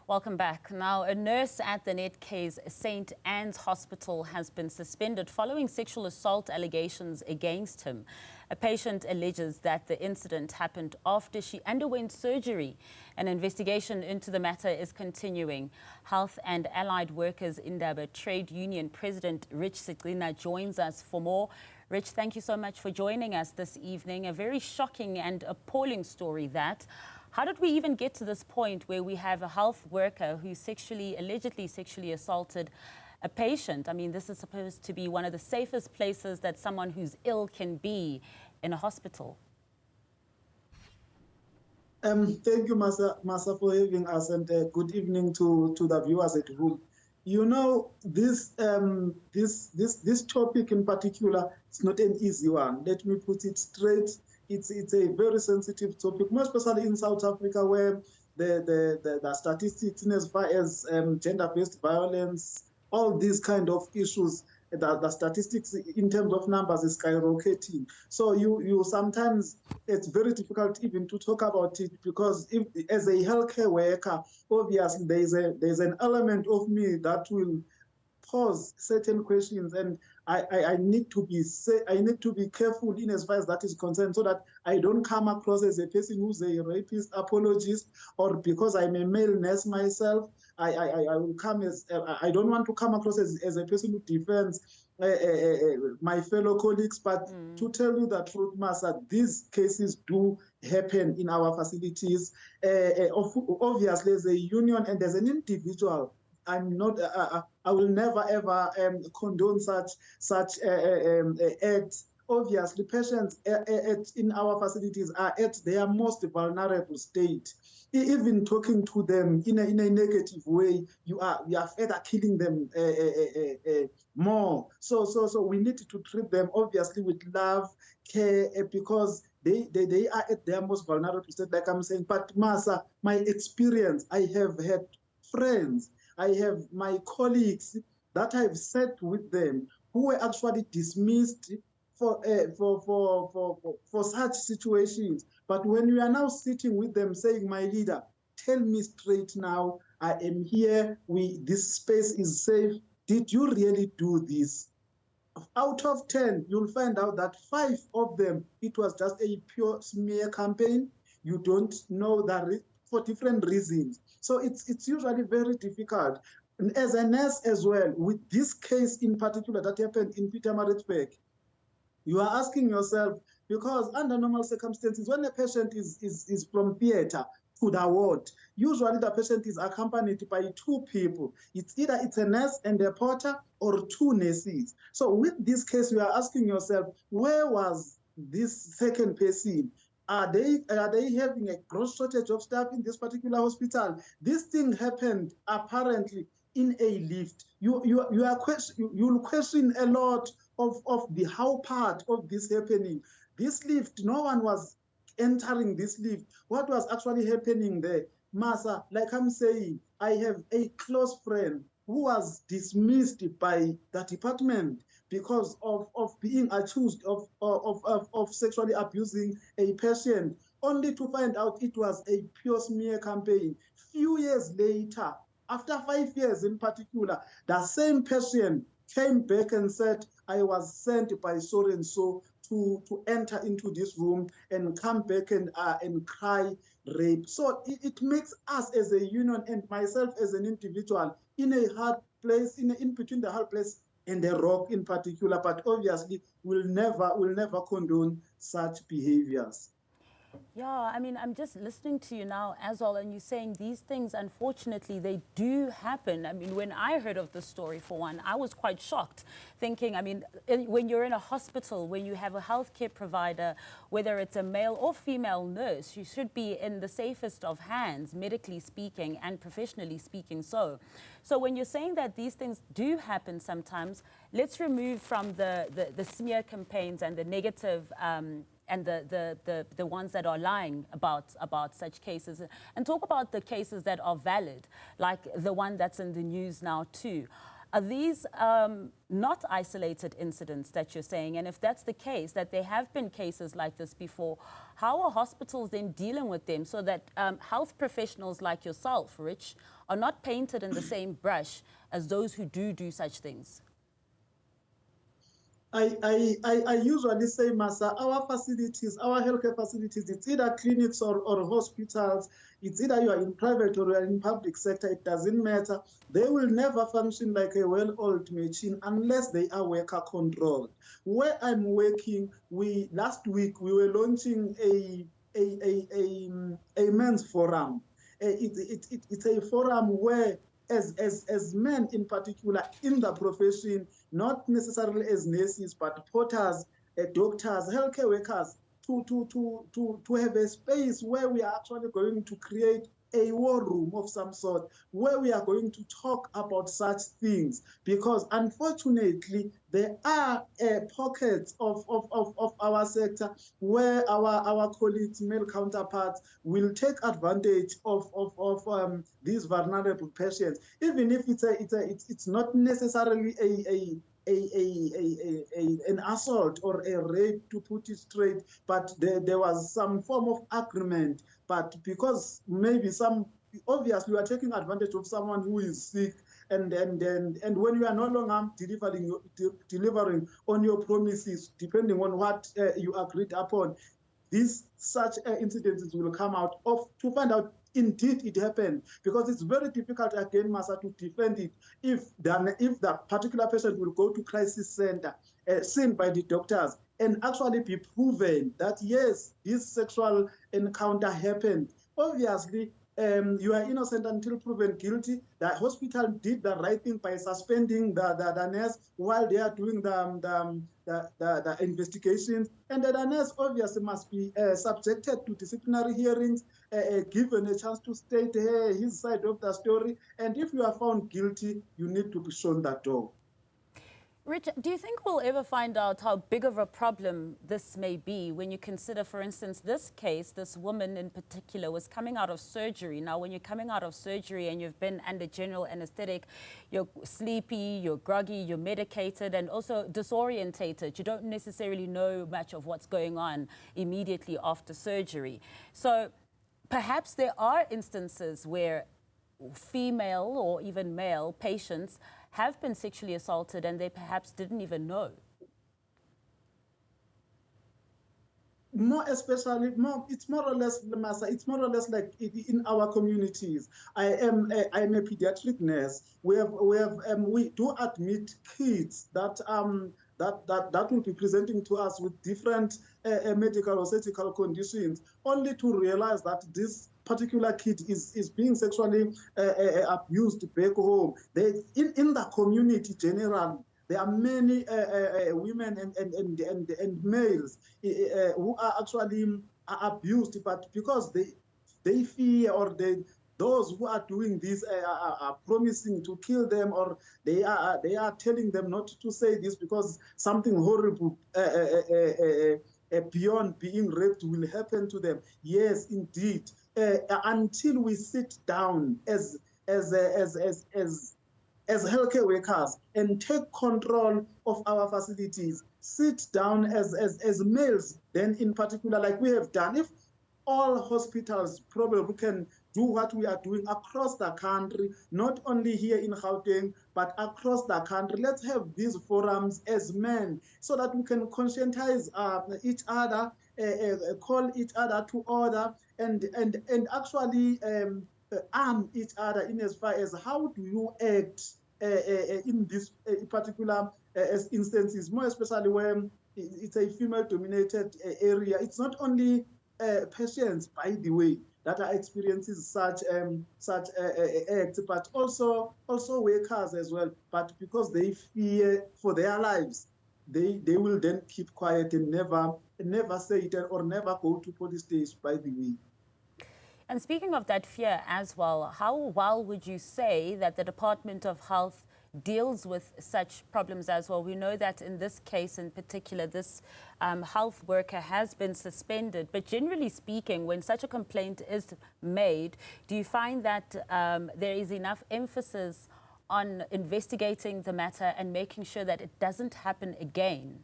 Welcome back. Now, a nurse at the Netcare's St. Anne's Hospital has been suspended following sexual assault allegations against him. A patient alleges that the incident happened after she underwent surgery. An investigation into the matter is continuing. Health and Allied Workers Indaba Trade Union President Rich Sicina joins us for more. Rich, thank you so much for joining us this evening. A very shocking and appalling story that. How did we even get to this point where we have a health worker who allegedly sexually assaulted a patient? I mean, this is supposed to be one of the safest places that someone who's ill can be in a hospital. Thank you, Masa, for having us, and good evening to the viewers at home. You know, this topic in particular is not an easy one. Let me put it straight. It's a very sensitive topic, more especially in South Africa, where the statistics in as far as gender-based violence, all these kind of issues, the statistics in terms of numbers is skyrocketing. So you sometimes, it's very difficult even to talk about it, because if, as a healthcare worker, obviously there's an element of me that will pose certain questions, and I need to be careful in as far as that is concerned, so that I don't come across as a person who's a rapist, apologist, or because I'm a male nurse myself, I will come as I don't want to come across as a person who defends my fellow colleagues. But to tell you the truth, Masa, these cases do happen in our facilities. Obviously, as a union and as an individual, I'm not. I will never ever condone such acts. Obviously, patients in our facilities are at their most vulnerable state. Even talking to them in a negative way, you are further killing them more. So we need to treat them obviously with love, care, because they are at their most vulnerable state, like I'm saying. But Masa, my experience, I have had friends, I have my colleagues that I've sat with them who were actually dismissed for such situations. But when we are now sitting with them saying, my leader, tell me straight now, I am here, this space is safe, did you really do this? Out of 10, you'll find out that 5 of them, it was just a pure smear campaign. You don't know that for different reasons. So it's usually very difficult. And as a nurse as well, with this case in particular that happened in Pietermaritzburg, you are asking yourself, because under normal circumstances, when a patient is from theater to the ward, usually the patient is accompanied by 2 people. It's either a nurse and a porter, or 2 nurses. So with this case, you are asking yourself, where was this second person? Are they having a gross shortage of staff in this particular hospital? This thing happened apparently in a lift. You'll question a lot of the how part of this happening. This lift, no one was entering this lift. What was actually happening there? Masa, like I'm saying, I have a close friend who was dismissed by the department because of being accused of sexually abusing a patient, only to find out it was a pure smear campaign. Few years later, after 5 years in particular, the same patient came back and said, I was sent by so-and-so to enter into this room and come back and cry rape. So it makes us as a union and myself as an individual in a hard place, in between the hard place and the rock in particular. But obviously, we'll never condone such behaviors. Yeah, I mean, I'm just listening to you now, Azol, and you're saying these things, unfortunately, they do happen. I mean, when I heard of the story, for one, I was quite shocked, thinking, I mean, when you're in a hospital, when you have a healthcare provider, whether it's a male or female nurse, you should be in the safest of hands, medically speaking and professionally speaking so. So when you're saying that these things do happen sometimes, let's remove from the smear campaigns and the negative and the ones that are lying about such cases, and talk about the cases that are valid, like the one that's in the news now too. Are these not isolated incidents that you're saying? And if that's the case, that there have been cases like this before, how are hospitals then dealing with them so that health professionals like yourself, Rich, are not painted in the same brush as those who do such things? I usually say, Masa, our facilities, our healthcare facilities, it's either clinics or hospitals, it's either you are in private or you are in public sector, it doesn't matter. They will never function like a well-oiled machine unless they are worker controlled. Where I'm working, last week we were launching a men's forum. It's a forum where as men in particular in the profession, not necessarily as nurses, but porters, doctors, healthcare workers, to have a space where we are actually going to create a war room of some sort, where we are going to talk about such things, because unfortunately there are pockets of our sector where our colleagues, male counterparts, will take advantage of these vulnerable patients, even if it's not necessarily an assault or a rape, to put it straight, but there was some form of agreement. But because maybe obviously you are taking advantage of someone who is sick, and when you are no longer delivering on your promises, depending on what you agreed upon, such incidences will come out to find out indeed it happened, because it's very difficult again, Masa, to defend it if the particular patient will go to crisis center, seen by the doctors, and actually be proven that yes, this sexual encounter happened. Obviously, you are innocent until proven guilty. The hospital did the right thing by suspending the nurse while they are doing the investigations. And the nurse obviously must be subjected to disciplinary hearings, given a chance to state his side of the story. And if you are found guilty, you need to be shown that door. Rich, do you think we'll ever find out how big of a problem this may be when you consider, for instance, this case, this woman in particular was coming out of surgery. Now, when you're coming out of surgery and you've been under general anesthetic, you're sleepy, you're groggy, you're medicated, and also disorientated. You don't necessarily know much of what's going on immediately after surgery. So perhaps there are instances where female or even male patients have been sexually assaulted and they perhaps didn't even know. It's more or less, Masa, it's more or less like in our communities. I'm a pediatric nurse. We do admit kids that will be presenting to us with different medical or surgical conditions, only to realize that this particular kid is being sexually abused back home. In the community generally, there are many women and males who are actually abused, but because they fear, or those who are doing this are promising to kill them, or they are telling them not to say this because something horrible beyond being raped will happen to them. Yes, indeed. Until we sit down as healthcare workers and take control of our facilities, sit down as males, then in particular, like we have done, if all hospitals probably can do what we are doing across the country, not only here in Gauteng, but across the country. Let's have these forums as men so that we can conscientize each other, call each other to order, and actually arm each other in as far as how do you act in this particular instances, more especially when it's a female-dominated area. It's not only patients, by the way, that are experiencing such acts, but also workers as well. But because they fear for their lives, they will then keep quiet and never say it, or never go to police station, by the way. And speaking of that fear as well, how well would you say that the Department of Health deals with such problems as well? We know that in this case in particular, this health worker has been suspended. But generally speaking, when such a complaint is made, do you find that there is enough emphasis on investigating the matter and making sure that it doesn't happen again?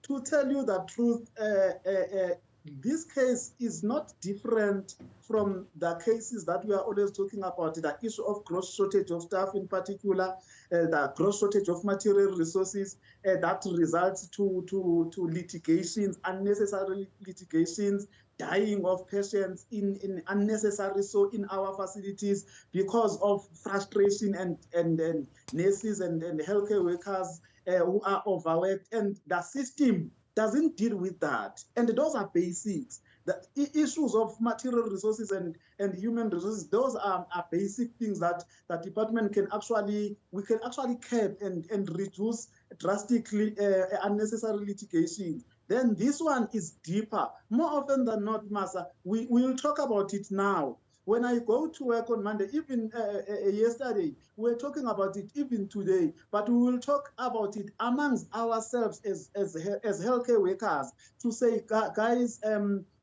To tell you the truth, this case is not different from the cases that we are always talking about, the issue of gross shortage of staff in particular, the gross shortage of material resources that results to litigations, unnecessary litigations, dying of patients in unnecessary so in our facilities because of frustration and nurses and healthcare workers who are overworked, and the system doesn't deal with that. And those are basics. The issues of material resources and human resources, those are basic things that the department can actually curb and reduce drastically unnecessary litigation. Then this one is deeper. More often than not, Masa, we will talk about it now. When I go to work on Monday, even yesterday, we're talking about it even today, but we will talk about it amongst ourselves as healthcare workers to say, guys,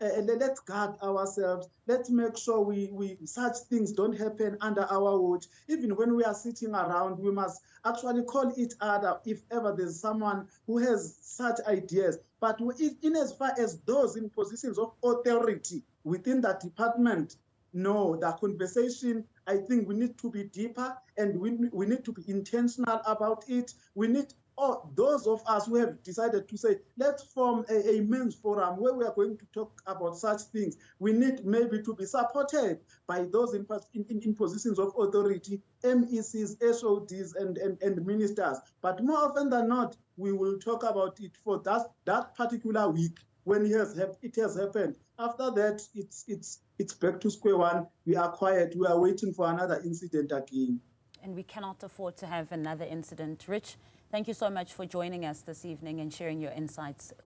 let's guard ourselves. Let's make sure we such things don't happen under our watch. Even when we are sitting around, we must actually call each other if ever there's someone who has such ideas. But in as far as those in positions of authority within that department, no, the conversation, I think we need to be deeper and we need to be intentional about it. We need, those of us who have decided to say, let's form a men's forum where we are going to talk about such things. We need maybe to be supported by those in positions of authority, MECs, SODs, and ministers. But more often than not, we will talk about it for that particular week when it has happened. After that, it's back to square one. We are quiet. We are waiting for another incident again. And we cannot afford to have another incident. Rich, thank you so much for joining us this evening and sharing your insights.